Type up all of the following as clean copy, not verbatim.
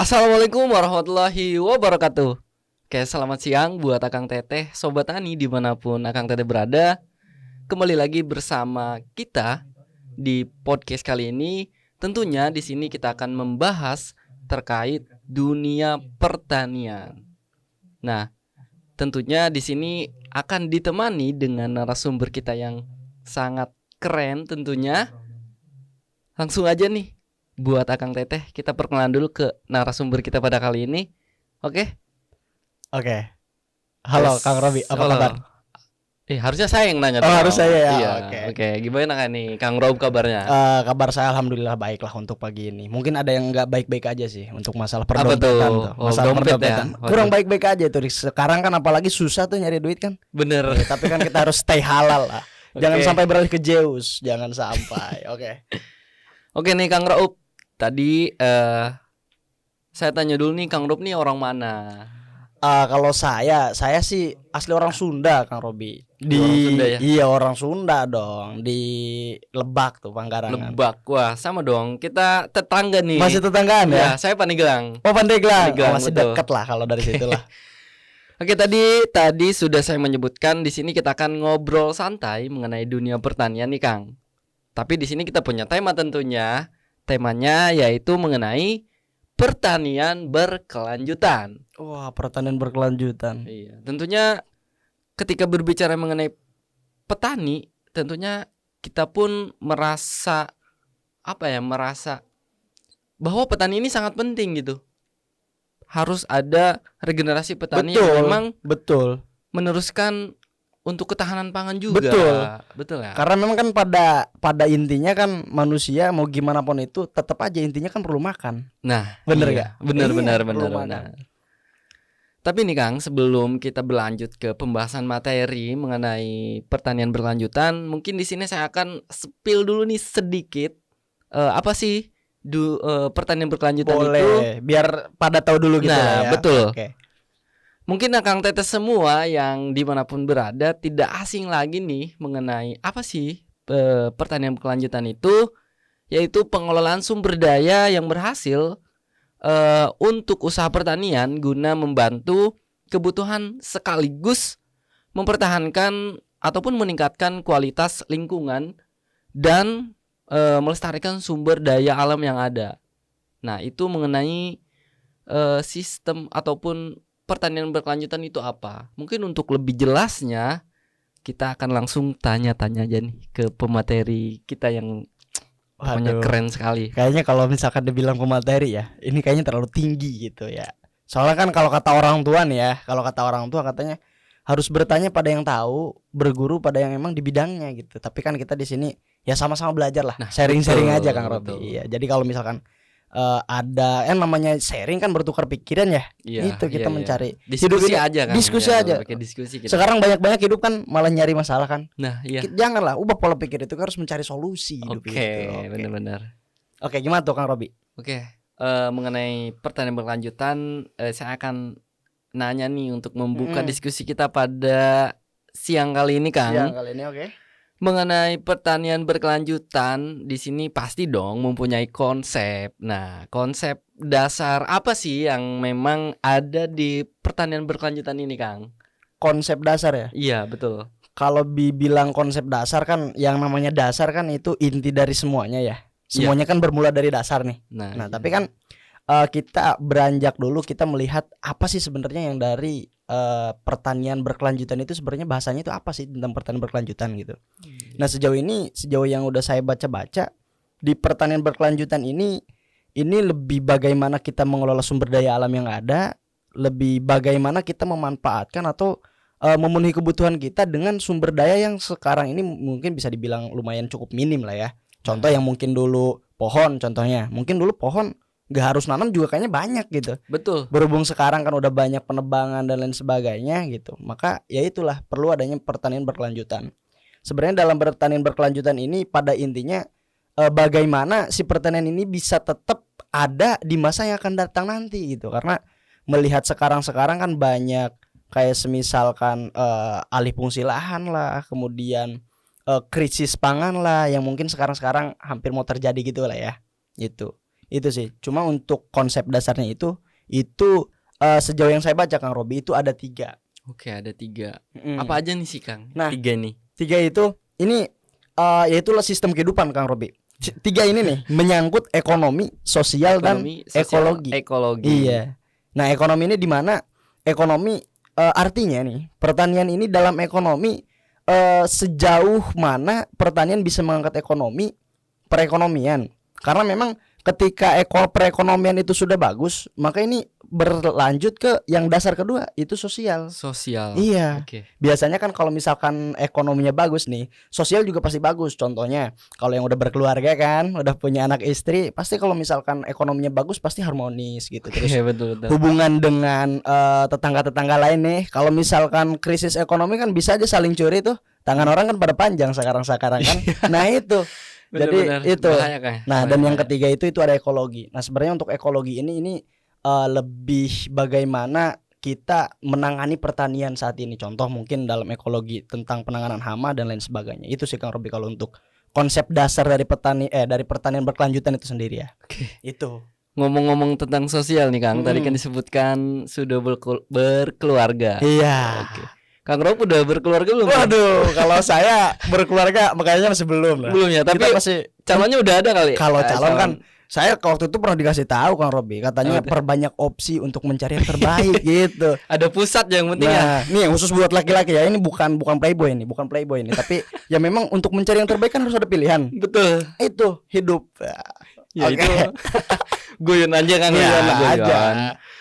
Assalamualaikum warahmatullahi wabarakatuh. Oke, selamat siang buat Akang Teteh, Sobat Tani dimanapun Akang Teteh berada. Kembali lagi bersama kita di podcast kali ini. Tentunya di sini kita akan membahas terkait dunia pertanian. Nah, tentunya di sini akan ditemani dengan narasumber kita yang sangat keren tentunya. Langsung aja nih. Buat Akang Teteh, kita perkenalan dulu ke narasumber kita pada kali ini. Oke? Oke. Halo Yes. Kang Robi, apa Halo. kabar? Harusnya saya yang nanya. Oh, harus saya ya. Iya. Oke. Oke, gimana kan nih Kang Rob kabarnya? Kabar saya alhamdulillah baik lah untuk pagi ini. Mungkin ada yang nggak baik-baik aja sih untuk masalah Apa perdompetan tuh? tuh. Oh, Masalah dompet ya? perdompetan. Waduh. Kurang baik-baik aja tuh. Sekarang kan apalagi susah tuh nyari duit kan. Bener. Tapi kan kita harus stay halal lah. Jangan Oke. sampai beralih ke Zeus, jangan sampai. Oke. Oke nih Kang Rob. Tadi saya tanya dulu nih Kang Rob nih orang mana? Kalau saya sih asli orang Sunda, Kang Robi. Orang Sunda ya? Iya, orang Sunda dong. Di Lebak tuh, Panggarangan. Lebak. Wah, sama dong. Kita tetangga nih. Masih tetanggaan ya? Ya, saya Pandeglang. Oh, Pandeglang. Pandeglang, Masih betul. dekat lah kalau dari situ lah. Oke, tadi sudah saya menyebutkan di sini kita akan ngobrol santai mengenai dunia pertanian nih, Kang. Tapi di sini kita punya tema tentunya. Temanya yaitu mengenai pertanian berkelanjutan. Wah, pertanian berkelanjutan. Iya, tentunya ketika berbicara mengenai petani, tentunya kita pun merasa merasa bahwa petani ini sangat penting gitu. Harus ada regenerasi petani yang memang betul. meneruskan untuk ketahanan pangan juga. Betul ya. Karena memang kan pada intinya kan manusia mau gimana pun itu tetap aja intinya kan perlu makan. Nah, Bener iya. gak? Bener, Iya, bener. perlu makan. Tapi nih Kang, sebelum kita berlanjut ke pembahasan materi mengenai pertanian berkelanjutan, mungkin di sini saya akan spill dulu nih sedikit apa sih pertanian berkelanjutan itu. Boleh, biar pada tahu dulu gitu Nah, lah ya. betul. Oke. Mungkin Akang Teteh semua yang dimanapun berada tidak asing lagi nih mengenai apa sih pertanian berkelanjutan itu, yaitu pengelolaan sumber daya yang berhasil untuk usaha pertanian guna membantu kebutuhan sekaligus mempertahankan ataupun meningkatkan kualitas lingkungan dan melestarikan sumber daya alam yang ada. Nah, itu mengenai sistem ataupun pertanian berkelanjutan itu apa? Mungkin untuk lebih jelasnya kita akan langsung tanya-tanya aja nih ke pemateri kita yang pokoknya Waduh. keren sekali. Kayaknya kalau misalkan dibilang pemateri ya, ini kayaknya terlalu tinggi gitu ya. Soalnya kan kalau kata orang tua nih ya, kalau kata orang tua katanya harus bertanya pada yang tahu, berguru pada yang emang di bidangnya gitu. Tapi kan kita di sini ya sama-sama belajar lah, Nah, sharing-sharing betul, aja Kang Robi. betul. Iya. Jadi kalau misalkan ada namanya sharing kan bertukar pikiran ya. Iya, Itu kita iya, iya. mencari diskusi hidup ini- aja kan. diskusi Ya, aja. pakai diskusi kita. Sekarang banyak-banyak hidup kan malah nyari masalah kan. Nah, iya. Janganlah ubah pola pikir itu, harus mencari solusi hidup Oke, itu. benar-benar. Oke, gimana tuh Kang Robi? Oke, mengenai pertanian berkelanjutan, saya akan nanya nih untuk membuka diskusi kita pada siang kali ini, Kang. Siang kali ini oke. Mengenai pertanian berkelanjutan, di sini pasti dong mempunyai konsep. Nah, konsep dasar apa sih yang memang ada di pertanian berkelanjutan ini, Kang? Konsep dasar ya. Iya, betul. Kalau dibilang konsep dasar kan yang namanya dasar kan itu inti dari semuanya ya. Semuanya kan bermula dari dasar nih. Nah, Nah, iya. tapi kan kita beranjak dulu, kita melihat apa sih sebenarnya yang dari pertanian berkelanjutan itu sebenarnya bahasanya itu apa sih tentang pertanian berkelanjutan gitu. Nah, sejauh yang udah saya baca-baca di pertanian berkelanjutan ini lebih bagaimana kita mengelola sumber daya alam yang ada, lebih bagaimana kita memanfaatkan atau memenuhi kebutuhan kita dengan sumber daya yang sekarang ini mungkin bisa dibilang lumayan cukup minim lah ya. Contoh yang mungkin dulu pohon, contohnya mungkin dulu pohon gak harus nanam juga kayaknya banyak gitu. Betul. Berhubung sekarang kan udah banyak penebangan dan lain sebagainya gitu, maka ya itulah perlu adanya pertanian berkelanjutan. Sebenarnya dalam pertanian berkelanjutan ini pada intinya bagaimana si pertanian ini bisa tetap ada di masa yang akan datang nanti gitu. Karena melihat sekarang kan banyak kayak semisalkan alih fungsi lahan lah, kemudian krisis pangan lah yang mungkin sekarang hampir mau terjadi gitu lah ya. Gitu. Itu sih. Cuma untuk konsep dasarnya itu sejauh yang saya baca Kang Robi itu ada 3. Oke, ada 3. Mm. Apa aja nih sih Kang? Nah, 3 nih. 3 itu ini yaitulah sistem kehidupan Kang Robi. 3 ini nih menyangkut ekonomi, sosial Ekonomi, dan sosial, ekologi. ekologi. Iya. Nah, ekonomi ini di mana ekonomi artinya nih pertanian ini dalam ekonomi sejauh mana pertanian bisa mengangkat ekonomi perekonomian. Karena memang ketika perekonomian itu sudah bagus, maka ini berlanjut ke yang dasar kedua, itu sosial. Sosial. Iya. Oke. Biasanya kan kalau misalkan ekonominya bagus nih, sosial juga pasti bagus. Contohnya, kalau yang udah berkeluarga kan, udah punya anak istri, pasti kalau misalkan ekonominya bagus pasti harmonis gitu. Terus Oke, betul. hubungan dengan tetangga-tetangga lain nih, kalau misalkan krisis ekonomi kan bisa aja saling curi tuh. Tangan orang kan pada panjang sekarang kan. Nah, itu. Benar-benar Jadi itu. bahaya, Kang. Nah, Bahaya, dan yang bahaya. ketiga itu ada ekologi. Nah, sebenarnya untuk ekologi ini lebih bagaimana kita menangani pertanian saat ini. Contoh mungkin dalam ekologi tentang penanganan hama dan lain sebagainya. Itu sih Kang Robi kalau untuk konsep dasar dari dari pertanian berkelanjutan itu sendiri ya. Oke. Itu. Ngomong-ngomong tentang sosial nih Kang, tadi kan disebutkan sudah berkeluarga. Iya. Oke. Kang Rob udah berkeluarga belum? Kang? Waduh, kalau saya berkeluarga makanya masih belum lah. Belum ya, tapi Kita masih calonnya udah ada kali. kalau calon kan saya waktu itu pernah dikasih tahu Kang Robi, katanya Apa tuh? perbanyak opsi untuk mencari yang terbaik gitu. ada pusat yang penting ya. Nah, ini yang khusus buat laki-laki ya. Ini bukan playboy ini, tapi ya memang untuk mencari yang terbaik kan harus ada pilihan. Betul. Itu hidup. Ya Oke. itu guyon aja Kang ya. Guyon aja. Guyon.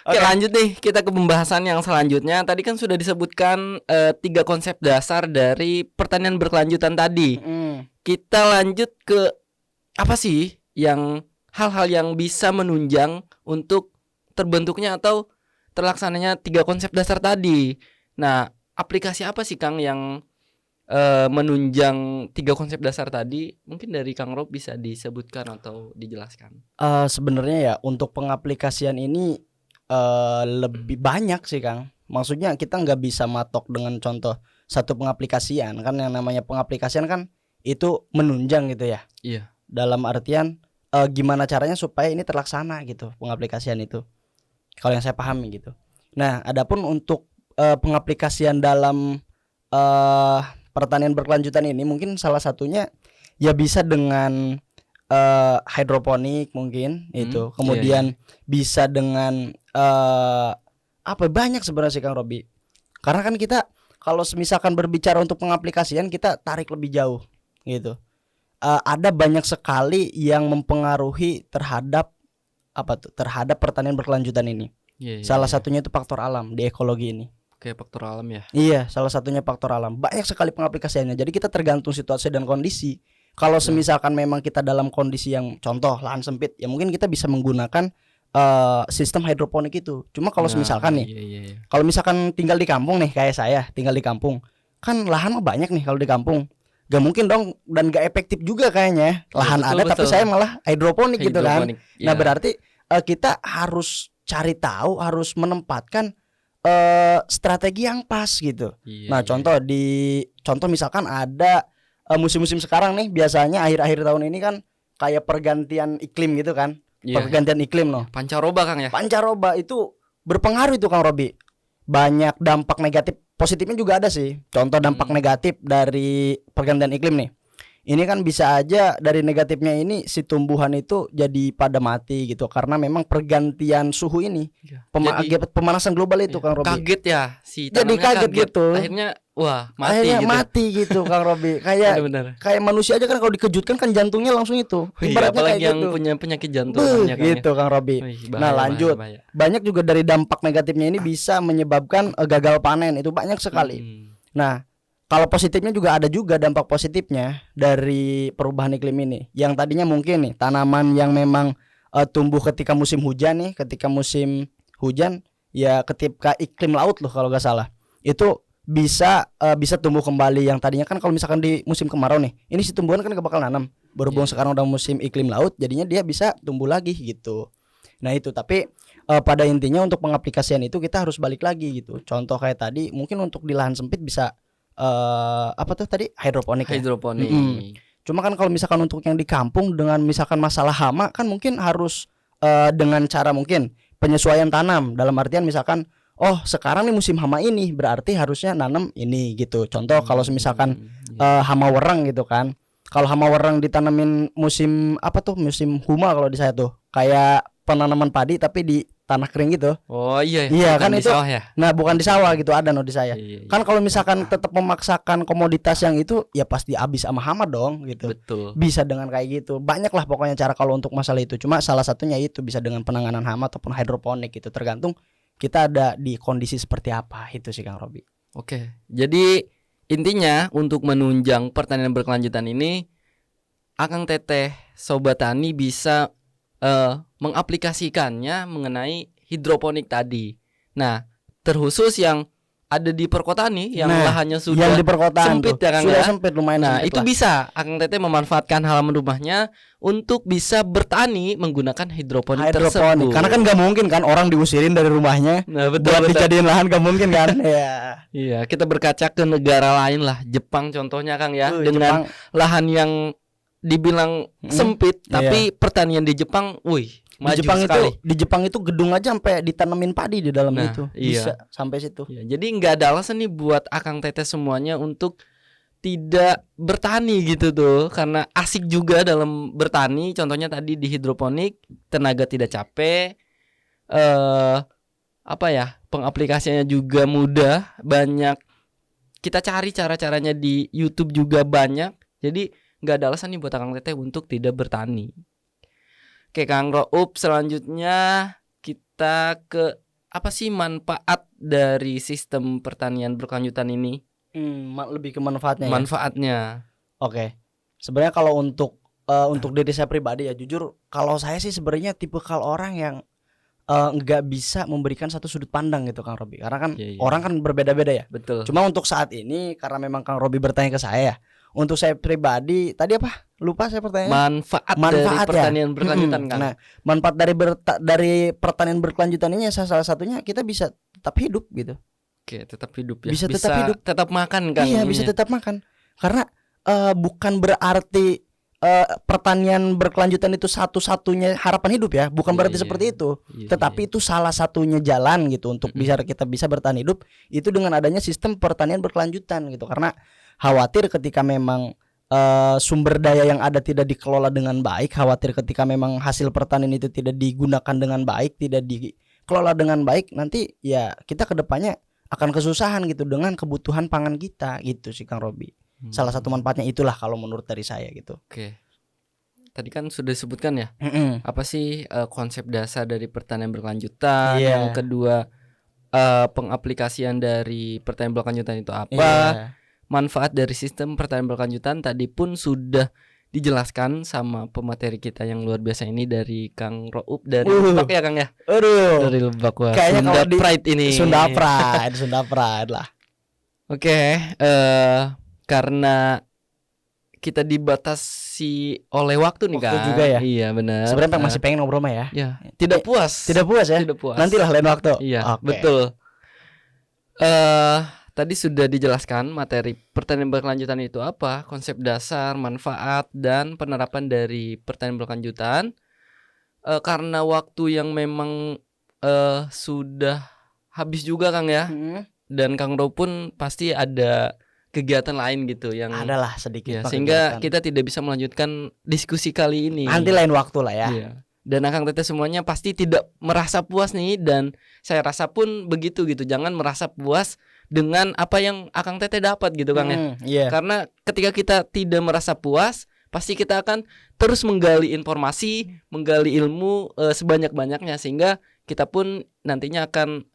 Oke, Oke. lanjut nih kita ke pembahasan yang selanjutnya. Tadi kan sudah disebutkan 3 konsep dasar dari pertanian berkelanjutan tadi. Kita lanjut ke apa sih yang hal-hal yang bisa menunjang untuk terbentuknya atau terlaksananya 3 konsep dasar tadi. Nah, aplikasi apa sih Kang yang menunjang 3 konsep dasar tadi? Mungkin dari Kang Rob bisa disebutkan atau dijelaskan. Sebenarnya ya untuk pengaplikasian ini lebih banyak sih Kang. Maksudnya kita nggak bisa matok dengan contoh satu pengaplikasian kan, yang namanya pengaplikasian kan itu menunjang gitu ya. Iya. Dalam artian gimana caranya supaya ini terlaksana gitu pengaplikasian itu. Kalau yang saya pahami gitu. Nah, adapun untuk pengaplikasian dalam pertanian berkelanjutan ini mungkin salah satunya ya bisa dengan hidroponik mungkin itu. Kemudian bisa dengan banyak sebenarnya sih Kang Robi. Karena kan kita kalau misalkan berbicara untuk pengaplikasian kita tarik lebih jauh gitu. Ada banyak sekali yang mempengaruhi terhadap terhadap pertanian berkelanjutan ini. Salah satunya itu faktor alam di ekologi ini. Oke, faktor alam ya. Iya, salah satunya faktor alam. Banyak sekali pengaplikasiannya. Jadi kita tergantung situasi dan kondisi. Kalau semisalkan memang kita dalam kondisi yang contoh lahan sempit, ya mungkin kita bisa menggunakan sistem hidroponik itu. Cuma kalau misalkan nih, kalau misalkan tinggal di kampung nih kayak saya, tinggal di kampung, kan lahan mah banyak nih kalau di kampung. Gak mungkin dong dan gak efektif juga kayaknya. Lahan betul, ada tapi saya malah hidroponik gitu kan. Nah, berarti kita harus cari tahu, harus menempatkan strategi yang pas gitu. Nah, contoh misalkan ada musim-musim sekarang nih, biasanya akhir-akhir tahun ini kan kayak pergantian iklim gitu kan. Pergantian iklim loh. Pancaroba Kang ya. Pancaroba itu berpengaruh itu Kang Robi. Banyak dampak negatif, positifnya juga ada sih. Contoh dampak negatif dari pergantian iklim nih. Ini kan bisa aja dari negatifnya ini si tumbuhan itu jadi pada mati gitu karena memang pergantian suhu ini. Akibat pemanasan global itu Kang Robi. Kaget ya si jadi kaget gitu. Akhirnya mati akhirnya gitu. mati gitu Kang Robi. Kayak manusia aja kan kalau dikejutkan kan jantungnya langsung itu. Ibaratnya apalagi yang gitu. punya penyakit jantung kan, gitu Kang Robi. Nah, lanjut. Banyak juga dari dampak negatifnya ini bisa menyebabkan gagal panen, itu banyak sekali. Nah, kalau positifnya juga ada juga dampak positifnya dari perubahan iklim ini. Yang tadinya mungkin nih tanaman yang memang tumbuh ketika musim hujan nih, ketika musim hujan ya ketika iklim laut loh kalau nggak salah. Itu bisa tumbuh kembali yang tadinya kan kalau misalkan di musim kemarau nih, ini si tumbuhan kan gak bakal nanam. Berhubung sekarang udah musim iklim laut, jadinya dia bisa tumbuh lagi gitu. Nah itu, tapi pada intinya untuk pengaplikasian itu kita harus balik lagi gitu. Contoh kayak tadi mungkin untuk di lahan sempit bisa hidroponik. Hidroponik. Cuma kan kalau misalkan untuk yang di kampung dengan misalkan masalah hama kan mungkin harus dengan cara mungkin penyesuaian tanam, dalam artian misalkan oh sekarang nih musim hama ini berarti harusnya nanam ini gitu. Contoh kalau misalkan hama wereng gitu kan. Kalau hama wereng ditanamin musim apa tuh? Musim huma kalau di saya tuh. Kayak penanaman padi tapi di tanah kering gitu. Oh iya. Iya bukan kan di itu. sawah ya? Nah, bukan di sawah gitu ada di saya. Iya, iya. Kan kalau misalkan tetap memaksakan komoditas yang itu ya pasti habis sama hama dong gitu. Betul. Bisa dengan kayak gitu. Banyak lah pokoknya cara kalau untuk masalah itu. Cuma salah satunya itu bisa dengan penanganan hama ataupun hidroponik gitu. Tergantung kita ada di kondisi seperti apa itu sih Kang Robi. Oke. Jadi intinya untuk menunjang pertanian berkelanjutan ini Akang Teteh Sobat Tani bisa mengaplikasikannya mengenai hidroponik tadi. Nah, terkhusus yang ada di perkotaan nih, yang lahannya sudah yang di perkotaan sempit tuh, ya Kang sudah ya? sempit lumayan Nah, sempit itu lah. bisa Akang Teteh memanfaatkan halaman rumahnya untuk bisa bertani menggunakan hidroponik tersebut. Karena kan nggak mungkin kan orang diusirin dari rumahnya Nah, buat dijadiin lahan, nggak mungkin kan. Ya. Iya, kita berkaca ke negara lain lah, Jepang contohnya Kang ya, dengan Jepang, lahan yang dibilang sempit, tapi pertanian di Jepang, maju di Jepang sekali. itu di Jepang itu gedung aja sampai ditanemin padi di dalam Nah, itu. iya. Bisa sampai situ. Ya, jadi nggak ada alasan nih buat Akang Teteh semuanya untuk tidak bertani gitu tuh, karena asik juga dalam bertani. Contohnya tadi di hidroponik, tenaga tidak capek, pengaplikasiannya juga mudah, banyak. Kita cari cara-caranya di YouTube juga banyak. Jadi nggak ada alasan nih buat Akang Teteh untuk tidak bertani. Oke Kang Raup, selanjutnya kita ke apa sih manfaat dari sistem pertanian berkelanjutan ini? Lebih ke manfaatnya. Manfaatnya. Oke. Sebenarnya kalau untuk diri saya pribadi ya jujur, kalau saya sih sebenarnya tipikal orang yang nggak bisa memberikan satu sudut pandang gitu Kang Robi. Karena kan orang kan berbeda-beda ya. Betul. Cuma untuk saat ini karena memang Kang Robi bertanya ke saya ya. Untuk saya pribadi tadi apa? Lupa saya pertanyaan. Manfaat dari ya? pertanian berkelanjutan Kang. Nah, manfaat dari pertanian berkelanjutan ini salah satunya kita bisa tetap hidup gitu. Oke, tetap hidup ya. Bisa tetap hidup. Tetap makan Kang. Iya, bisa tetap makan. Karena bukan berarti pertanian berkelanjutan itu satu-satunya harapan hidup ya, bukan berarti seperti itu. Tetapi itu salah satunya jalan gitu untuk kita bisa bertahan hidup itu dengan adanya sistem pertanian berkelanjutan gitu. Karena khawatir ketika memang sumber daya yang ada tidak dikelola dengan baik, khawatir ketika memang hasil pertanian itu tidak digunakan dengan baik, tidak dikelola dengan baik, nanti ya kita kedepannya akan kesusahan gitu dengan kebutuhan pangan kita gitu sih Kang Robi. Salah satu manfaatnya itulah kalau menurut dari saya gitu. Oke. Tadi kan sudah disebutkan ya, apa sih konsep dasar dari pertanian berkelanjutan, yang kedua pengaplikasian dari pertanian berkelanjutan itu apa, manfaat dari sistem pertanian berkelanjutan tadi pun sudah dijelaskan sama pemateri kita yang luar biasa ini dari Kang Raup dari Lebak ya Kang ya. Dari Lebak. Wah, kayaknya Sunda Pride ini. Sunda Pride lah. Oke, karena kita dibatasi oleh waktu nih Kang. Juga ya. Iya benar. Sebenarnya masih pengen ngobrol mah ya. Ya, tidak puas. Tidak puas ya. Tidak puas. Nantilah lain waktu. Iya, betul. Tadi sudah dijelaskan materi pertanian berkelanjutan itu apa, konsep dasar, manfaat, dan penerapan dari pertanian berkelanjutan. Karena waktu yang memang sudah habis juga Kang ya, dan Kang Ro pun pasti ada kegiatan lain gitu yang adalah sedikit ya, sehingga kita tidak bisa melanjutkan diskusi kali ini. Nanti lain waktu lah ya. Iya. Dan Akang Teteh semuanya pasti tidak merasa puas nih, dan saya rasa pun begitu gitu. Jangan merasa puas dengan apa yang Akang Teteh dapat gitu Kang ya. Karena ketika kita tidak merasa puas, pasti kita akan terus menggali informasi, menggali ilmu sebanyak-banyaknya, sehingga kita pun nantinya akan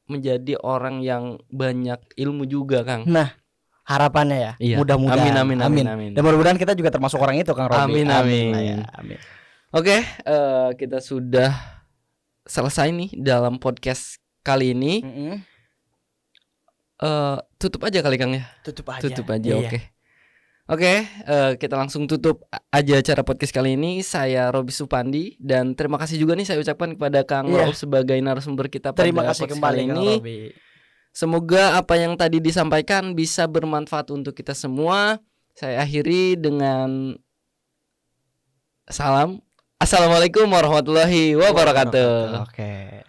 menjadi orang yang banyak ilmu juga Kang. Nah, harapannya ya. Iya. Mudah-mudahan. Amin. Dan mudah-mudahan kita juga termasuk orang itu Kang Robi. Amin. Oke, kita sudah selesai nih dalam podcast kali ini. Tutup aja kali Kang ya. Tutup aja. Oke, kita langsung tutup aja acara podcast kali ini. Saya Robi Supandi, dan terima kasih juga nih saya ucapkan kepada Kang Raup sebagai narasumber kita pada terima kasih podcast kembali kali ini. Semoga apa yang tadi disampaikan bisa bermanfaat untuk kita semua. saya akhiri dengan salam. Assalamualaikum warahmatullahi wabarakatuh. Oke.